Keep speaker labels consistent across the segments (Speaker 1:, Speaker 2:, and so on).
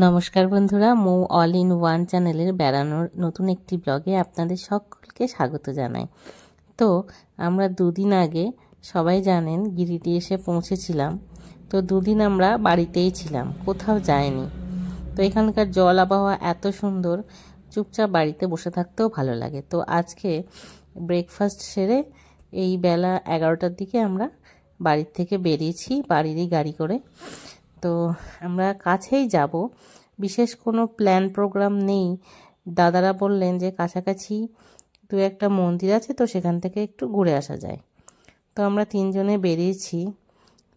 Speaker 1: নমস্কার বন্ধুরা, মৌ all in one চ্যানেলের বেড়ানোর নতুন একটি ব্লগে আপনাদের সকলকে স্বাগত জানাই। তো আমরা দুদিন আগে সবাই জানেন গিরিডি এসে পৌঁছেছিলাম। তো দুদিন আমরা বাড়িতেই ছিলাম, কোথাও যাইনি। তো এখানকার জল আবহাওয়া এত সুন্দর, চুপচাপ বাড়িতে বসে থাকতেও ভালো লাগে। তো আজকে ব্রেকফাস্ট সেরে এই বেলা 11টার দিকে আমরা বাড়ির থেকে বেরিয়েছি, বাড়িরই গাড়ি করে। তো আমরা কাছেই যাব, বিশেষ কোনো প্ল্যান প্রোগ্রাম নেই। দাদারা বললেন যে কাছাকাছি দু একটা মন্দির আছে, তো সেখান থেকে একটু ঘুরে আসা যায়। তো আমরা তিনজনে বেরিয়েছি।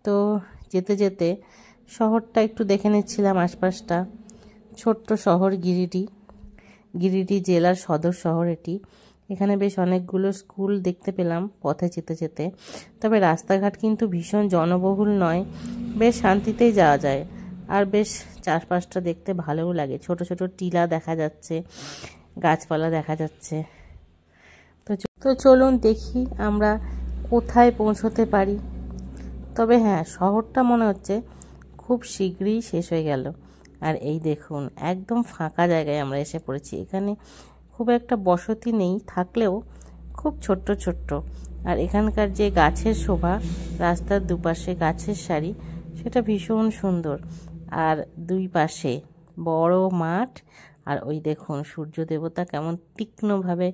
Speaker 1: তো যেতে যেতে শহরটা একটু দেখে নিচ্ছিলাম, আশপাশটা। ছোট্ট শহর গিরিডি জেলার সদর শহর এটি। এখানে বেশ অনেকগুলো স্কুল দেখতে পেলাম পথে যেতে যেতে। তবে রাস্তাঘাট কিন্তু ভীষণ জনবহুল নয়, বেশ শান্তিতেই যাওয়া যায়। আর বেশ চারপাশটা দেখতে ভালোও লাগে, ছোট ছোট টিলা দেখা যাচ্ছে, গাছপালা দেখা যাচ্ছে। তো চলুন দেখি আমরা কোথায় পৌঁছতে পারি। তবে হ্যাঁ, শহরটা মনে হচ্ছে খুব শীঘ্রই শেষ হয়ে গেল। আর এই দেখুন, একদম ফাঁকা জায়গায় আমরা এসে পড়েছি। এখানে খুব একটা বসতি নেই, থাকলেও খুব ছোট্ট ছোট্ট। আর এখানকার যে গাছের শোভা, রাস্তার দুপাশে গাছের সারি, সেটা ভীষণ সুন্দর। আর দুই পাশে বড় মাঠ। আর ওই দেখুন সূর্য দেবতা কেমন তীক্ষ্ণভাবে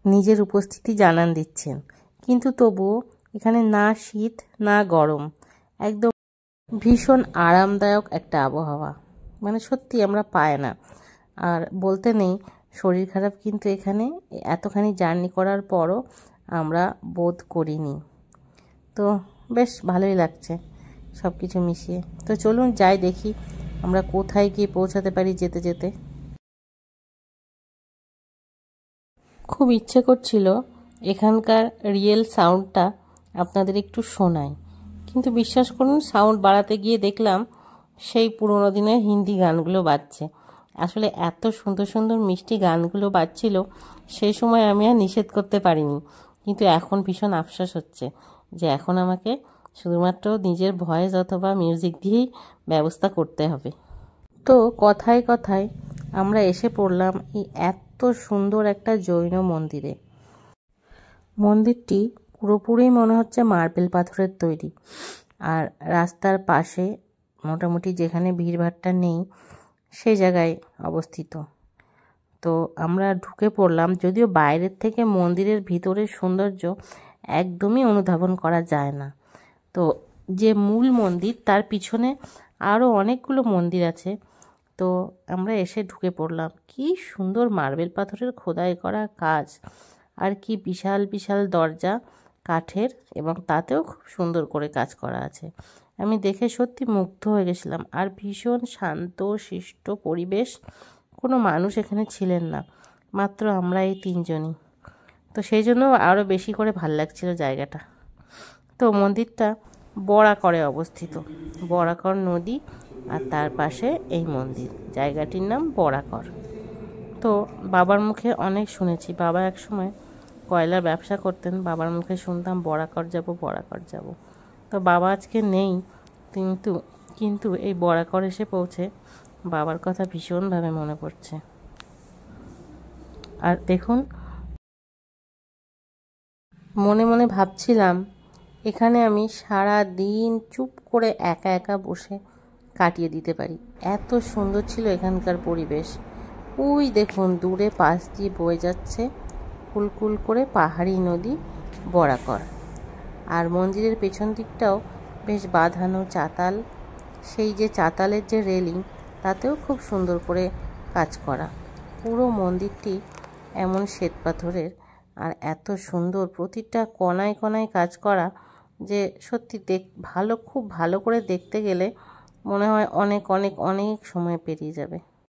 Speaker 1: নিজের উপস্থিতি জানান দিচ্ছেন। কিন্তু তবুও এখানে না শীত না গরম, একদম ভীষণ আরামদায়ক একটা আবহাওয়া। মানে সত্যি আমরা পাই না। আর বলতে নেই, শরীর খারাপ কিন্তু এখানে এতখানি জার্নি করার পরও আমরা বোধ করিনি। তো বেশ ভালোই লাগছে সব কিছু মিশিয়ে। তো চলুন যাই, দেখি আমরা কোথায় গিয়ে পৌঁছাতে পারি যেতে যেতে। খুব ইচ্ছে করছিল এখানকার রিয়েল সাউন্ডটা আপনাদের একটু শোনাই, কিন্তু বিশ্বাস করুন সাউন্ড বাড়াতে গিয়ে দেখলাম সেই পুরোনো দিনের হিন্দি গানগুলো বাজছে। আসলে এত সুন্দর সুন্দর মিষ্টি গানগুলো বাজছিল, সেই সময় আমি আর নিষেধ করতে পারিনি। কিন্তু এখন ভীষণ আফসোস হচ্ছে যে এখন আমাকে শুধুমাত্র নিজের ভয়েস অথবা মিউজিক দিয়েই ব্যবস্থা করতে হবে। তো কথায় কথায় আমরা এসে পড়লাম এই এত সুন্দর একটা জৈন মন্দিরে। মন্দিরটি পুরোপুরি মনে হচ্ছে মার্বেল পাথরের তৈরি। আর রাস্তার পাশে মোটামুটি যেখানে ভিড়ভাট্টা নেই সেই জায়গায় অবস্থিত। তো আমরা ঢুকে পড়লাম, যদিও বাইরের থেকে মন্দিরের ভিতরের সৌন্দর্য একদমই অনুধাবন করা যায় না। তো যে মূল মন্দির, তার পিছনে আরও অনেকগুলো মন্দির আছে। তো আমরা এসে ঢুকে পড়লাম। কি সুন্দর মার্বেল পাথরের খোদাই করা কাজ, আর কি বিশাল বিশাল দরজা কাঠের, এবং তাতেও খুব সুন্দর করে কাজ করা আছে। আমি দেখে সত্যি মুগ্ধ হয়ে গেছিলাম। আর ভীষণ শান্ত শিষ্ট পরিবেশ, কোনো মানুষ এখানে ছিলেন না, মাত্র আমরা এই তিনজনই। তো সেই জন্য আরও বেশি করে ভাল লাগছিল জায়গাটা। তো মন্দিরটা বরাকরে অবস্থিত, বরাকর নদী আর তার পাশে এই মন্দির। জায়গাটির নাম বরাকর। তো বাবার মুখে অনেক শুনেছি, বাবা একসময় কয়লার ব্যবসা করতেন, বাবার মুখে শুনতাম বরাকর যাব বরাকর যাব। তো বাবা আজকে নেই, কিন্তু এই বরাকর এসে পৌঁছে বাবার কথা ভীষণভাবে মনে পড়ছে। আর দেখুন, মনে মনে ভাবছিলাম এখানে আমি সারা দিন চুপ করে একা একা বসে কাটিয়ে দিতে পারি, এত সুন্দর ছিল এখানকার পরিবেশ। ওই দেখুন দূরে পাশ দিয়ে বয়ে যাচ্ছে কুলকুল করে পাহাড়ি নদী বরাকর। আর মন্দিরের পেছন দিকটাও বেশ বাঁধানো চাতাল, সেই যে চাতালের যে রেলিং, তাতেও খুব সুন্দর করে কাজ করা। পুরো মন্দিরটি এমন শ্বেত পাথরের, আর এত সুন্দর প্রতিটা কোনায় কোনায় কাজ করা যে সত্যি খুব ভালো করে দেখতে গেলে মনে হয় অনেক অনেক অনেক সময় পেরিয়ে যাবে।